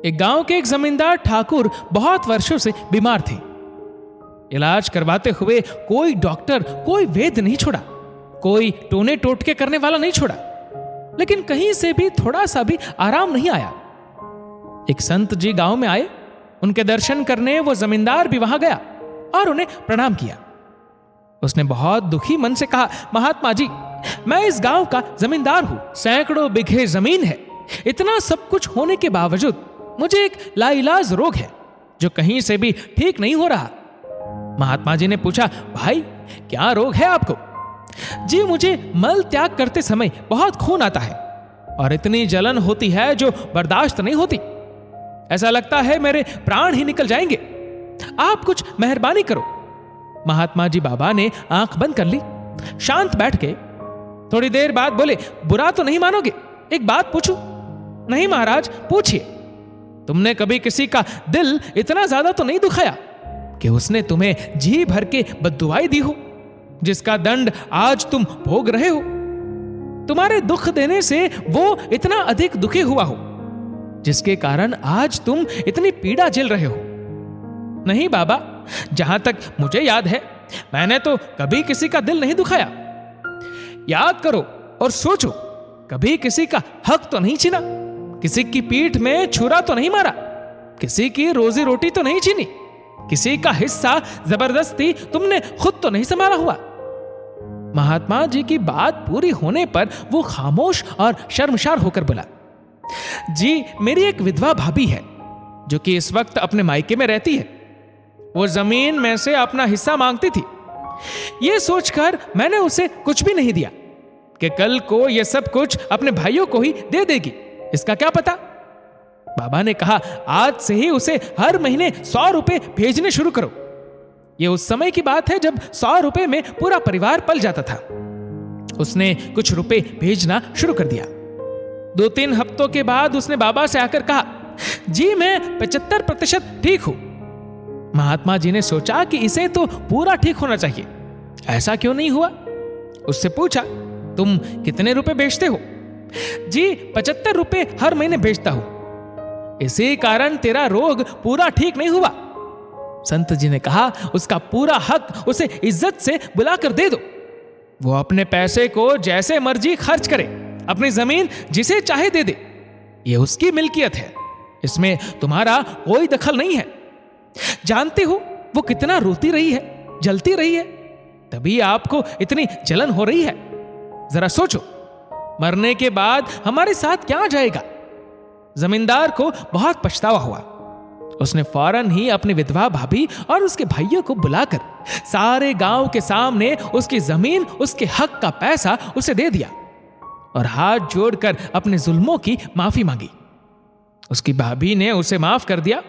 एक गांव के एक जमींदार ठाकुर बहुत वर्षों से बीमार थे। इलाज करवाते हुए कोई डॉक्टर, कोई वैद्य नहीं छोड़ा, कोई टोने टोटके करने वाला नहीं छोड़ा, लेकिन कहीं से भी थोड़ा सा भी आराम नहीं आया। एक संत जी गांव में आए, उनके दर्शन करने वो जमींदार भी वहां गया और उन्हें प्रणाम किया। उसने बहुत दुखी मन से कहा, महात्मा जी, मैं इस गांव का जमींदार हूं, सैकड़ों बीघे जमीन है, इतना सब कुछ होने के बावजूद मुझे एक लाइलाज रोग है जो कहीं से भी ठीक नहीं हो रहा। महात्मा जी ने पूछा, भाई क्या रोग है आपको? जी, मुझे मल त्याग करते समय बहुत खून आता है और इतनी जलन होती है जो बर्दाश्त नहीं होती। ऐसा लगता है मेरे प्राण ही निकल जाएंगे। आप कुछ मेहरबानी करो। महात्मा जी बाबा ने आंख बंद कर ली, शांत बैठ गए। थोड़ी देर बाद बोले, बुरा तो नहीं मानोगे, एक बात पूछूं? नहीं महाराज, पूछिए। तुमने कभी किसी का दिल इतना ज्यादा तो नहीं दुखाया कि उसने तुम्हें जी भर के बद्दुआई दी हो, जिसका दंड आज तुम भोग रहे हो? तुम्हारे दुख देने से वो इतना अधिक दुखी हुआ हो जिसके कारण आज तुम इतनी पीड़ा झेल रहे हो? नहीं बाबा, जहां तक मुझे याद है मैंने तो कभी किसी का दिल नहीं दुखाया। याद करो और सोचो, कभी किसी का हक तो नहीं छीना, किसी की पीठ में छुरा तो नहीं मारा, किसी की रोजी रोटी तो नहीं छीनी, किसी का हिस्सा जबरदस्ती तुमने खुद तो नहीं संभाला हुआ। महात्मा जी की बात पूरी होने पर वो खामोश और शर्मसार होकर बोला, जी, मेरी एक विधवा भाभी है जो कि इस वक्त अपने मायके में रहती है। वो जमीन में से अपना हिस्सा मांगती थी। ये सोचकर मैंने उसे कुछ भी नहीं दिया कि कल को ये सब कुछ अपने भाइयों को ही दे देगी, इसका क्या पता। बाबा ने कहा, आज से ही उसे हर महीने 100 रुपए भेजने शुरू करो। ये उस समय की बात है जब 100 रुपए में पूरा परिवार पल जाता था। उसने कुछ रुपए भेजना शुरू कर दिया। 2-3 हफ्तों के बाद उसने बाबा से आकर कहा, जी मैं 75% ठीक हूं। महात्मा जी ने सोचा कि इसे तो पूरा ठीक होना चाहिए, ऐसा क्यों नहीं हुआ? उससे पूछा, तुम कितने रुपए भेजते हो? जी, 75 रुपए हर महीने भेजता हूं। इसी कारण तेरा रोग पूरा ठीक नहीं हुआ। संत जी ने कहा, उसका पूरा हक उसे इज्जत से बुलाकर दे दो। वो अपने पैसे को जैसे मर्जी खर्च करे, अपनी जमीन जिसे चाहे दे दे, ये उसकी मिल्कियत है, इसमें तुम्हारा कोई दखल नहीं है। जानते हो वो कितना रोती रही है, जलती रही है, तभी आपको इतनी जलन हो रही है। जरा सोचो, मरने के बाद हमारे साथ क्या जाएगा? जमींदार को बहुत पछतावा हुआ। उसने फौरन ही अपनी विधवा भाभी और उसके भाइयों को बुलाकर सारे गांव के सामने उसकी जमीन, उसके हक का पैसा उसे दे दिया और हाथ जोड़कर अपने जुल्मों की माफी मांगी। उसकी भाभी ने उसे माफ कर दिया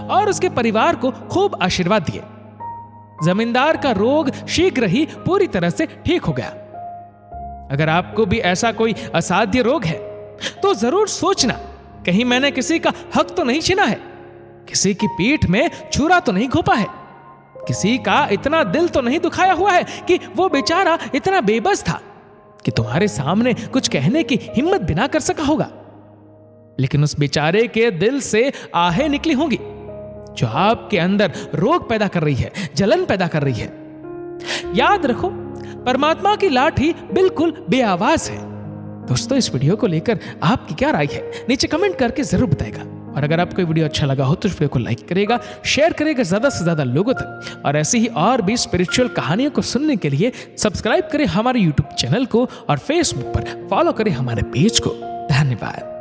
और उसके परिवार को खूब आशीर्वाद दिए। जमींदार का रोग शीघ्र ही पूरी तरह से ठीक हो गया। अगर आपको भी ऐसा कोई असाध्य रोग है तो जरूर सोचना, कहीं मैंने किसी का हक तो नहीं छीना है, किसी की पीठ में छुरा तो नहीं घोंपा है, किसी का इतना दिल तो नहीं दुखाया हुआ है कि वो बेचारा इतना बेबस था कि तुम्हारे सामने कुछ कहने की हिम्मत भी ना कर सका होगा। लेकिन उस बेचारे के दिल से आहें निकली होंगी जो आपके अंदर रोग पैदा कर रही है, जलन पैदा कर रही है। याद रखो, परमात्मा की लाठी बिल्कुल बेआवाज है। दोस्तों, इस वीडियो को लेकर आपकी क्या राय है, नीचे कमेंट करके जरूर बताएगा। और अगर आपको वीडियो अच्छा लगा हो तो इस वीडियो को लाइक करेगा, शेयर करेगा ज्यादा से ज्यादा लोगों तक। और ऐसी ही और भी स्पिरिचुअल कहानियों को सुनने के लिए सब्सक्राइब करें हमारे यूट्यूब चैनल को और फेसबुक पर फॉलो करें हमारे पेज को। धन्यवाद।